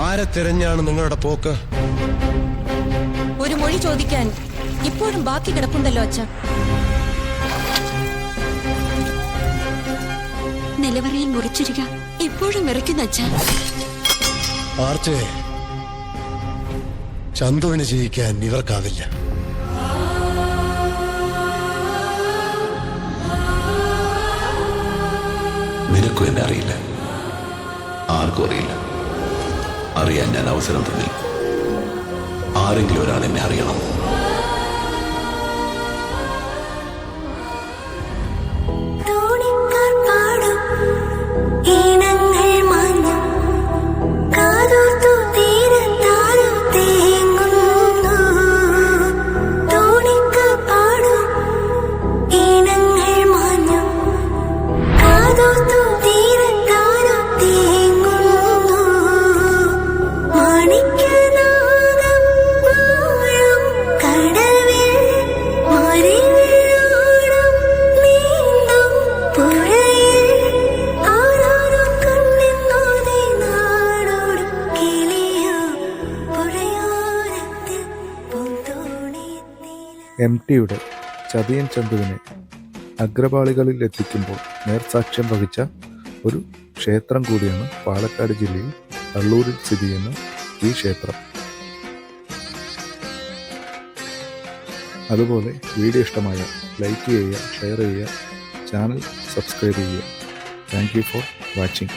ആരെ തിരഞ്ഞാണ് നിങ്ങളുടെ പോക്ക്? ഒരു മൊഴി ചോദിക്കാൻ ഇപ്പോഴും ബാക്കി കിടപ്പുണ്ടല്ലോ അച്ഛ. നിലവറയിൽ മുറിച്ചിരിക ഇപ്പോഴും വിറയ്ക്കുന്ന അച്ഛ. ആർച്ചേ, ചന്തുവിന് ജയിക്കാൻ ഇവർക്കാവില്ല. നിനക്കും എന്നെ അറിയില്ല, ആർക്കും അറിയില്ല. അറിയാൻ ഞാൻ അവസരം തന്നെ. ആരെങ്കിലും ഒരാൾ എന്നെ അറിയണം. MTയുടെ ചതിയൻ ചന്തുവിനെ അഗ്രപാളികളിൽ എത്തിക്കുമ്പോൾ നേർസാക്ഷ്യം വഹിച്ച ഒരു ക്ഷേത്രം കൂടിയാണ് പാലക്കാട് ജില്ലയിൽ അള്ളൂരിൽ സ്ഥിതി ചെയ്യുന്ന ഈ ക്ഷേത്രം. അതുപോലെ വീഡിയോ ഇഷ്ടമായ ലൈക്ക് ചെയ്യുക, ഷെയർ ചെയ്യുക, ചാനൽ സബ്സ്ക്രൈബ് ചെയ്യുക. Thank you for watching.